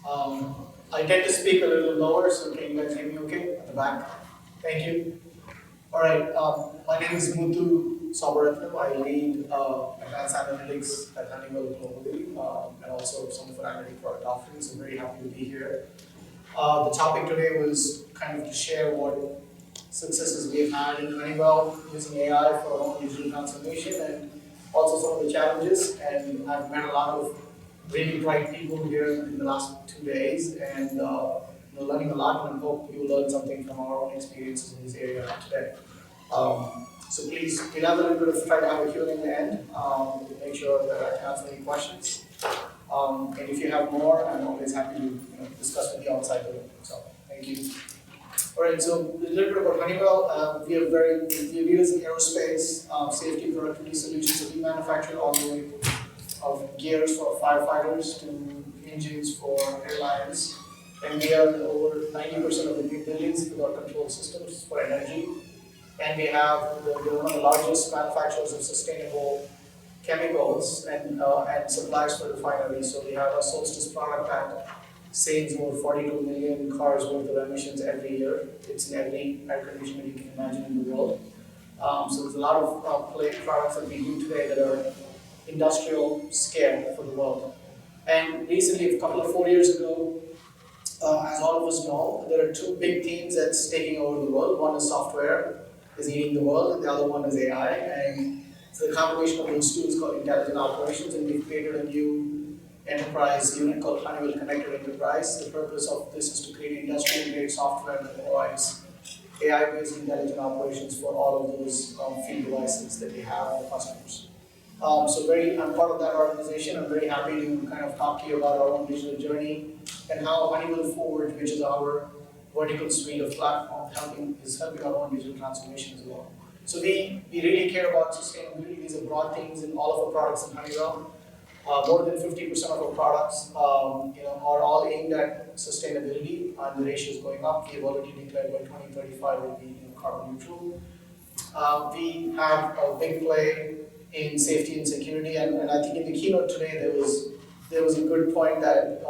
I tend to speak a little lower, so can you guys hear me okay at the back? Thank you. All right, my name is Muthu Sabarethinam. I lead advanced analytics at Honeywell globally, and also some of our analytic product offerings. I'm very happy to be here. The topic today was kind of to share what successes we've had in Honeywell using AI for our own digital transformation and also some of the challenges. And I've met a lot of really bright people here in the last 2 days and learning a lot, and I hope you learn something from our own experiences in this area today. So please, we'll have a little bit of try to have a Q&A in the end to make sure that I can answer any questions. And if you have more, I'm always happy to discuss with you outside the room. So thank you. All right, so a little bit about Honeywell. We are leaders in aerospace, safety, productivity solutions. So we manufacture all the way of gears for firefighters to engines for airlines. And we are over 90% of the new buildings with our control systems for energy. And we're one of the largest manufacturers of sustainable chemicals and supplies for refineries. So we have a Solstice product that saves over 42 million cars worth of emissions every year. It's in every air conditioner you can imagine in the world. So there's a lot of products that we do today that are industrial scale for the world. And recently, a couple of 4 years ago, as all of us know, there are two big themes that's taking over the world. One is software is eating the world, and the other one is AI. And so the combination of those two is called intelligent operations, and we've created a new enterprise unit called Honeywell Connected Enterprise. The purpose of this is to create industrial-grade software that provides AI-based intelligent operations for all of those field devices that we have for customers. I'm part of that organization. I'm very happy to kind of talk to you about our own digital journey and how Honeywell Forward, which is our vertical suite of platforms, is helping our own digital transformation as well. So we really care about sustainability. These are broad themes in all of our products in Honeywell. More than 50% of our products are all aimed at sustainability, and the ratio is going up. We have already declared by 2035 will be carbon neutral. We have a big play in safety and security, and I think in the keynote today there was a good point that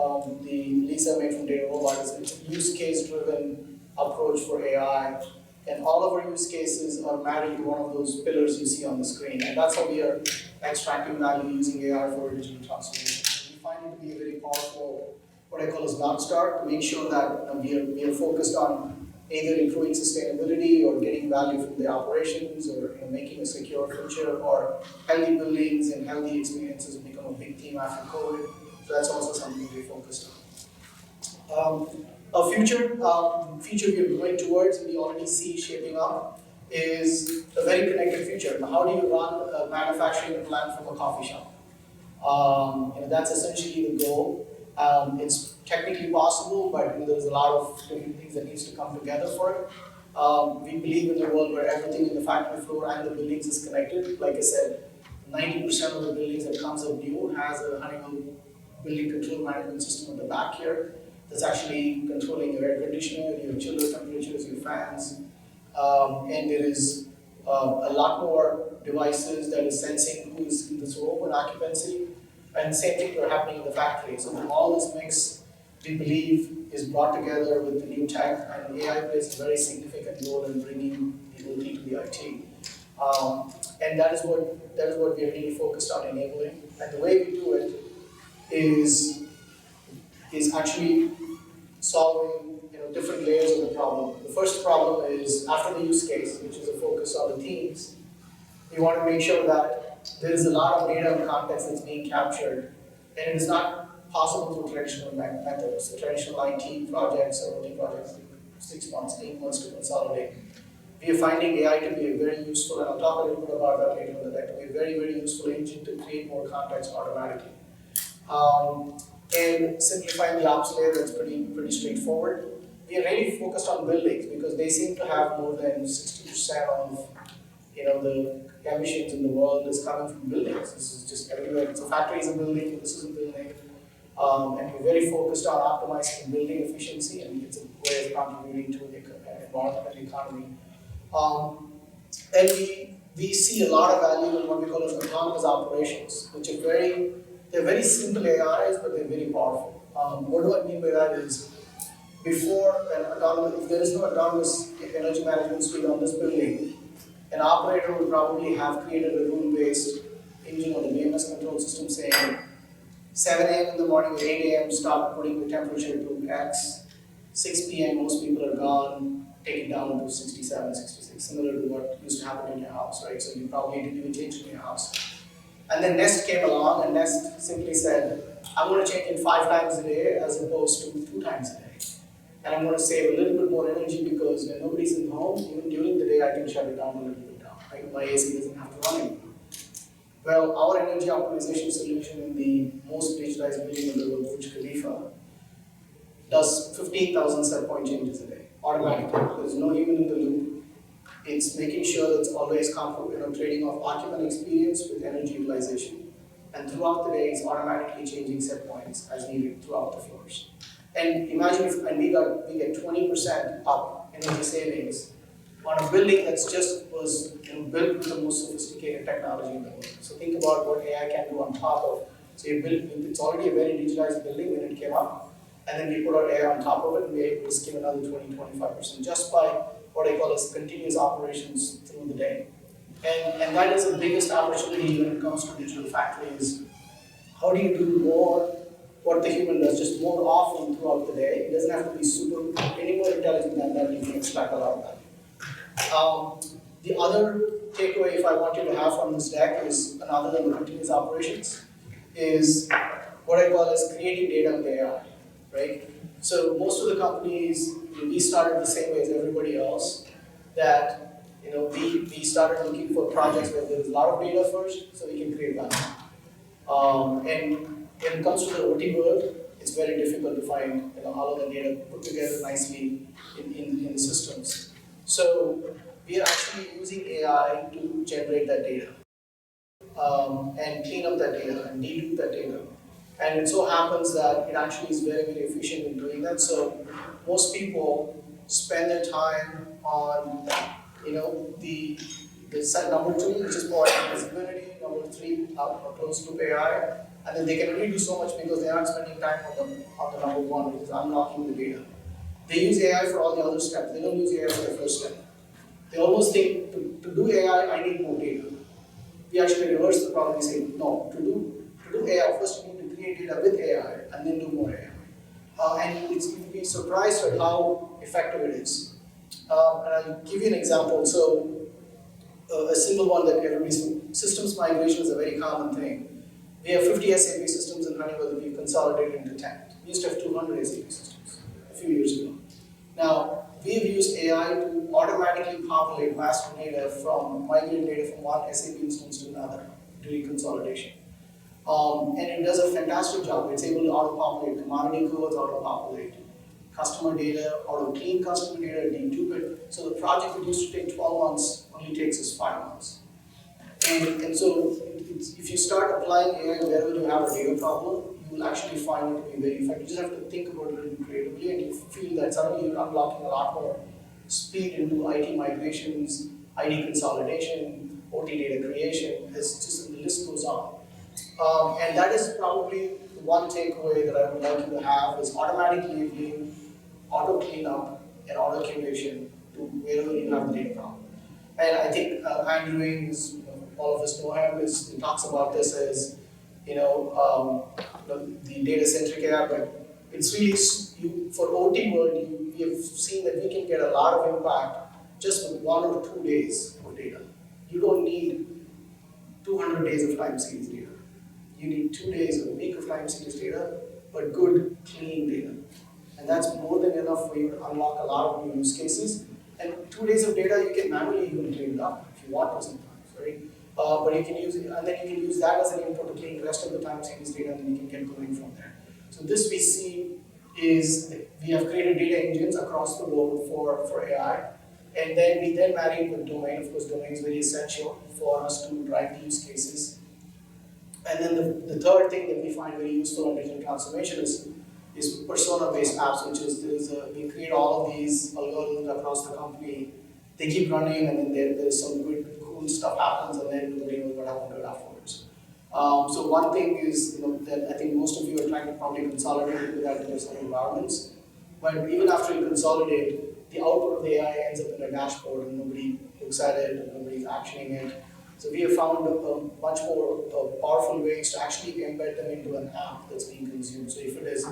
Lisa made from Data Robot. It's a use case driven approach for AI, and all of our use cases are married to one of those pillars you see on the screen, and that's how we are extracting value using AI for digital transformation. We find it to be a very powerful, what I call as North Star, to make sure that we are focused on either improving sustainability or getting value from the operations or making a secure future, or healthy buildings and healthy experiences have become a big theme after COVID. So that's also something we focused on. A future we're going towards, and we already see shaping up, is a very connected future. Now, how do you run a manufacturing plant from a coffee shop? That's essentially the goal. It's technically possible, but there's a lot of different things that needs to come together for it. We believe in a world where everything in the factory floor and the buildings is connected. Like I said, 90% of the buildings that comes up new has a Honeywell building control management system at the back here that's actually controlling your air conditioner, your chiller temperatures, your fans, and there is a lot more devices that is sensing who is in this room and occupancy. And the same thing are happening in the factory. So all this mix, we believe, is brought together with the new tech, and AI plays a very significant role in bringing the OT to the IT. And that is what we are really focused on enabling. And the way we do it is actually solving different layers of the problem. The first problem is after the use case, which is a focus on the teams. We want to make sure that there is a lot of data and context that's being captured, and it is not possible through traditional methods. The traditional IT projects or OT projects take 6 months, 8 months to consolidate. We are finding AI to be a very useful, and I'll talk a little bit about that later in the deck, to be a very, very useful engine to create more context automatically. And simplifying the ops layer, that's pretty straightforward. We are really focused on buildings because they seem to have more than 60% of the emissions in the world is coming from buildings. This is just everywhere. So factory is a building, this is a building. And we're very focused on optimizing building efficiency, and it's a way of contributing to the environmental economy. And we see a lot of value in what we call as autonomous operations, which are they're very simple AIs, but they're very powerful. What do I mean by that is, if there is no autonomous energy management suite on this building, an operator would probably have created a rule-based engine on the BMS control system saying 7 a.m. in the morning or 8 a.m. start putting the temperature to X, 6 p.m. most people are gone, take it down to 67, 66, similar to what used to happen in your house, right? So you probably didn't even change in your house. And then Nest came along and Nest simply said, I'm going to change it 5 times a day as opposed to 2 times a day. And I'm going to save a little bit more energy because when nobody's in the home, even during the day, I can shut it down a little bit down. Right? My AC doesn't have to run anymore. Well, our energy optimization solution in the most digitized building in the world, Burj Khalifa, does 15,000 set point changes a day, automatically. There's no human in the loop. It's making sure that it's always trading off occupant experience with energy utilization. And throughout the day, it's automatically changing set points as needed throughout the floors. And imagine if we get 20% up energy savings on a building that's just was built with the most sophisticated technology in the world. So think about what AI can do on top of. So you build, it's already a very digitized building when it came up, and then we put our AI on top of it, and we're able to scale another 20-25% just by what I call as continuous operations through the day. And that is the biggest opportunity when it comes to digital factories. How do you do more what the human does, just more often throughout the day? It doesn't have to be any more intelligent than that. You can extract a lot of value. The other takeaway, if I want you to have from this deck, is another than the continuous operations, is what I call as creating data with AI, right? So most of the companies, we started the same way as everybody else, that we started looking for projects where there's a lot of data first, so we can create value. And when it comes to the OT world, it's very difficult to find all of the data put together nicely in the systems. So we are actually using AI to generate that data and clean up that data and dedupe that data. And it so happens that it actually is very, very efficient in doing that. So most people spend their time on the set number 2, which is for visibility, number 3, closed loop AI, and then they can only do so much because they aren't spending time on the number 1, which is unlocking the data. They use AI for all the other steps. They don't use AI for the first step. They almost think to do AI, I need more data. We actually reverse the problem. We say no. To do AI, first you need to create data with AI, and then do more AI. And you'd be surprised at how effective it is. And I'll give you an example. So a simple one that systems migration is a very common thing. We have 50 SAP systems in Honeywell that we've consolidated into 10. We used to have 200 SAP systems a few years ago. Now, we've used AI to automatically populate master data from migrating data from one SAP instance to another during consolidation. And it does a fantastic job. It's able to auto-populate commodity codes, auto-populate customer data, auto-clean customer data, dedupe it. So the project that used to take 12 months only takes us 5 months. And so if you start applying AI wherever you have a data problem, you will actually find it to be very effective. You just have to think about it a little creatively, and you feel that suddenly you're unlocking a lot more speed into IT migrations, IT consolidation, OT data creation. The list goes on. And that is probably one takeaway that I would like you to have is automatic labeling, auto cleanup, and auto curation to wherever you have the data problem. And I think Andrew is, all of us know him, he talks about this as the data-centric AI, but it's really, for OT world, we have seen that we can get a lot of impact just with 1 or 2 days of data. You don't need 200 days of time series data. You need 2 days, a week of time series data, but good, clean data. And that's more than enough for you to unlock a lot of new use cases. And 2 days of data, you can manually even clean it up if you want to sometimes, right? But you can use it, and then you can use that as an input to clean the rest of the time series data, and then you can get going from there. So this we see is we have created data engines across the globe for AI, and then we marry it with domain. Of course, domain is very essential for us to drive use cases. And then the third thing that we find very useful in digital transformation is persona-based apps, which is we create all of these algorithms across the company. They keep running, and then there's some good, cool stuff happens, and then nobody knows what happened to it afterwards. So one thing is, that I think most of you are trying to probably consolidate into that into some environments. But even after you consolidate, the output of the AI ends up in a dashboard and nobody looks at it, and nobody's actioning it. So we have found much more powerful ways to actually embed them into an app that's being consumed. So if it is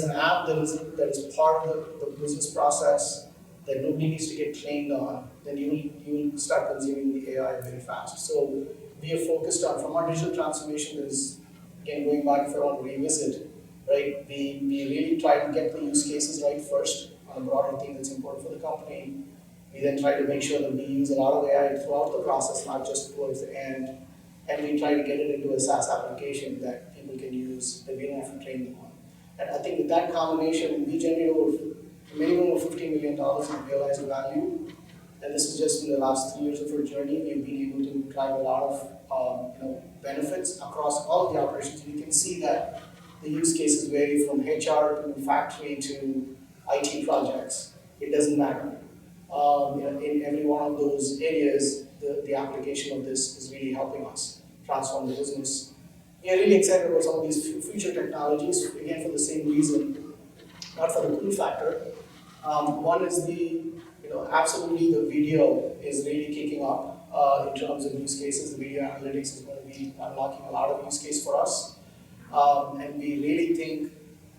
an app that is part of the business process that nobody needs to get trained on, then you will start consuming the AI very fast. So we are focused on, from our digital transformation is, again, going back if I want to revisit, right? We really try to get the use cases right first on a broader thing that's important for the company. We then try to make sure that we use a lot of AI throughout the process, not just towards the end. And we try to get it into a SaaS application that people can use, that we don't have to train them on. And I think with that combination, we generate over minimum of $15 million in realized value. And this is just in the last 3 years of our journey. We've been able to drive a lot of benefits across all of the operations. You can see that the use cases vary from HR to factory to IT projects. It doesn't matter. In every one of those areas, the application of this is really helping us transform the business. We are really excited about some of these future technologies, again for the same reason, not for the cool factor. One is absolutely the video is really kicking up in terms of use cases. The video analytics is going to be unlocking a lot of use case for us. And we really think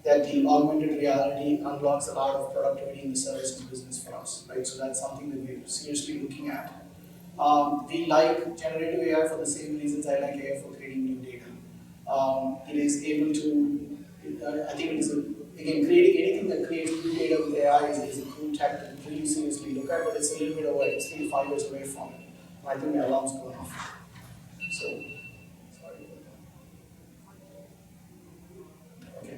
that the augmented reality unlocks a lot of productivity in the services business for us, right? So that's something that we're seriously looking at. We like generative AI for the same reasons I like AI for creating new data. It is able to, I think it is, again, creating anything that creates new data with AI is a cool tech to really seriously look at, but it's a little bit away, it's 3 to 5 years away from it. I think my alarm's going off. So, sorry. Okay.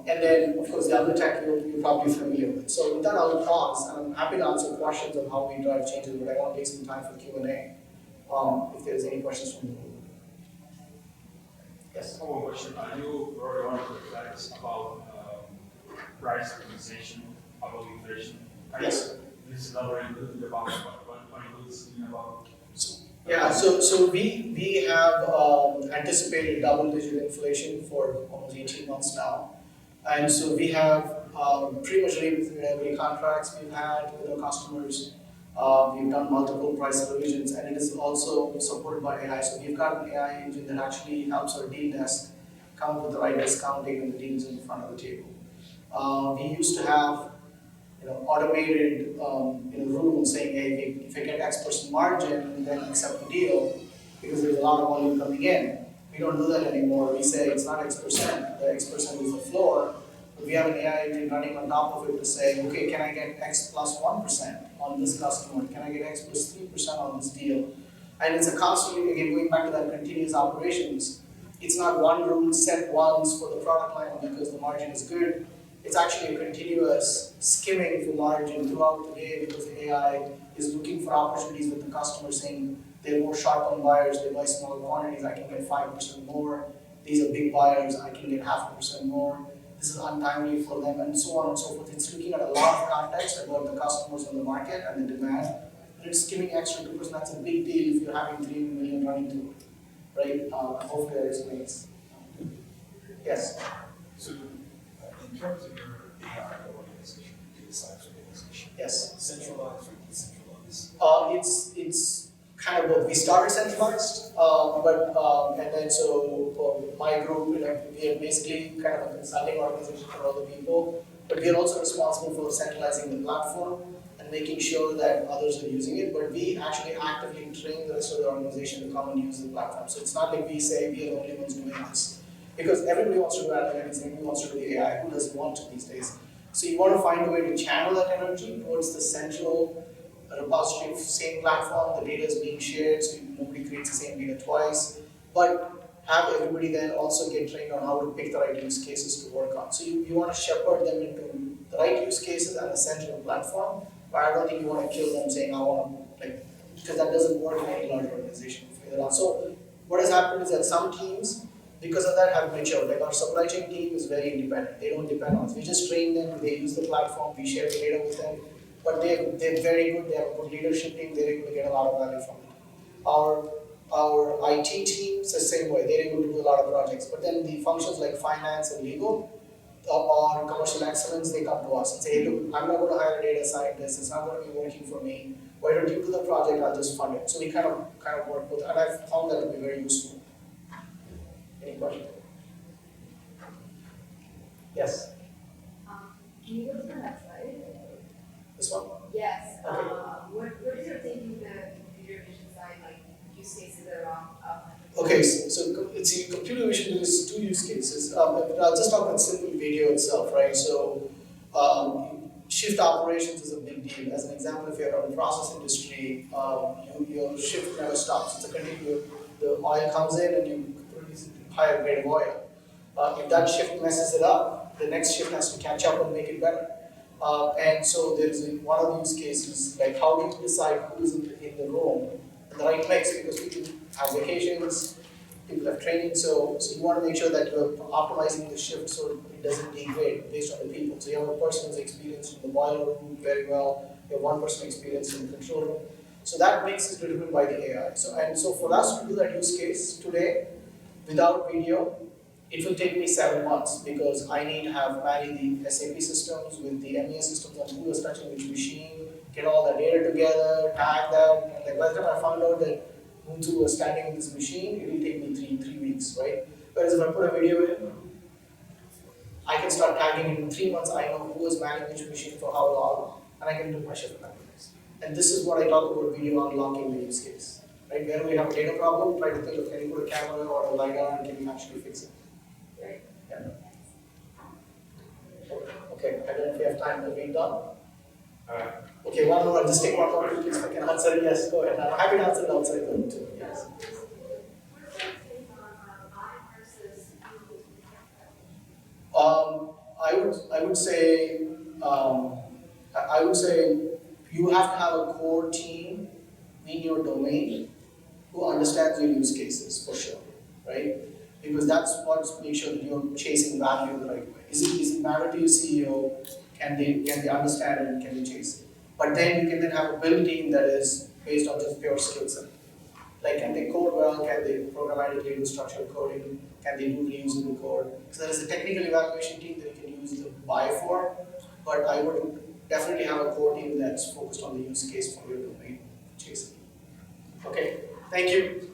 And then, of course, the other tech you're probably familiar with. So with that, I'll pause, and I'm happy to answer questions on how we drive changes, but I want to take some time for Q&A, if there's any questions from the room. Yes? One question. You wrote one of the slides about price optimization, about inflation. Yes. This is elaborate a little bit about what you was thinking about. So we have anticipated double-digit inflation for almost 18 months now, and so we have pretty much revisited every contracts we've had with our customers. We've done multiple price revisions, and it is also supported by AI. So we've got an AI engine that actually helps our deal desk come up with the right discounting when the deal is in front of the table. We used to have automated rules saying, hey, if I get X% margin, then accept the deal because there's a lot of volume coming in. We don't do that anymore. We say it's not X%, the X% is the floor. But we have an AI engine running on top of it to say, okay, can I get X plus 1% on this customer? Can I get X plus 3% on this deal? And it's a constantly, again, going back to that continuous operations, it's not one rule set once for the product line because the margin is good. It's actually a continuous skimming for margin throughout the day because the AI is looking for opportunities with the customer saying they're more sharp on buyers, they buy smaller quantities, I can get 5% more. These are big buyers, I can get 0.5% more. This is untimely for them, and so on and so forth. It's looking at a lot of context about the customers in the market and the demand. And it's skimming extra 2%. That's a big deal if you're having 3 million running through it, right? Hopefully that explains. Yes? So, in terms of your AI organization, data science organization, yes. Centralized or decentralized? It's kind of both. We started centralized, and then so my group, we are basically kind of a consulting organization for other people, but we are also responsible for centralizing the platform and making sure that others are using it. But we actually actively train the rest of the organization to come and use the platform. So it's not like we say we are the only ones doing this. Because everybody wants to do analytics, everybody wants to do AI, who doesn't want to these days? So you want to find a way to channel that energy towards the central repository of the same platform, the data is being shared, so nobody creates the same data twice, but have everybody then also get trained on how to pick the right use cases to work on. So you want to shepherd them into the right use cases and the central platform, but I don't think you want to kill them saying, I want to, because that doesn't work in any large organization. So what has happened is that some teams, because of that, have matured. Like our supply chain team is very independent. They don't depend on us. We just train them, they use the platform, we share the data with them. But they're very good, they have a good leadership team, they're able to get a lot of value from it. Our Our IT team is the same way, they're able to do a lot of projects, but then the functions like finance and legal or commercial excellence, they come to us and say, hey, look, I'm not going to hire a data scientist, it's not going to be working for me. Why don't you do the project, I'll just fund it. So we kind of work with, and I've found that to be very useful. Any questions? Yes, Can you go to the next slide? this one? Yes. Okay. What is your thinking the computer vision side, like use cases around? Okay, so see, computer vision is two use cases. I'll just talk about simple video itself, right? So shift operations is a big deal. As an example, if you're in the process industry, your shift never stops. It's a continuous. The oil comes in and you produce a higher grade of oil. If that shift messes it up, the next shift has to catch up and make it better. And so there is one of the use cases, like how do you decide who is in the room in the right place, because people have vacations, people have training, so you want to make sure that you're optimizing the shift so it doesn't degrade based on the people. So you have a person who's experienced in the boiler room very well, you have one person experienced in the control room. So that makes it driven by the AI. So for us to do that use case today, without video, it will take me 7 months because I need to have marry the SAP systems with the MES systems on who is touching which machine, get all the data together, tag that, and like by the time I found out that Muthu was standing in this machine, it will take me three weeks, right? Whereas if I put a video in, I can start tagging it in 3 months, I know who was manning which machine for how long, and I can do my shift analysis. And this is what I talk about video unlocking the use case. Right? Where we have a data problem, try to think of can you put a camera or a LiDAR and can you actually fix it? Right. Yeah. Okay, I don't know if we have time to read done. Okay, one more, I'll just take one more please. If I can answer, yes, go ahead. I'm happy to answer it outside the room too. Yes. I would say you have to have a core team in your domain who understands your use cases for sure, right? Because that's what makes sure that you're chasing value the right way. Is it matter to your CEO? Can they understand it and can they chase it? But then you can then have a build team that is based on just pure skill set. Like can they code well? Can they programmatically do structured coding? Can they do reusable code? So there is a technical evaluation team that you can use the buy for, but I would definitely have a core team that's focused on the use case for your domain chasing. Okay, thank you.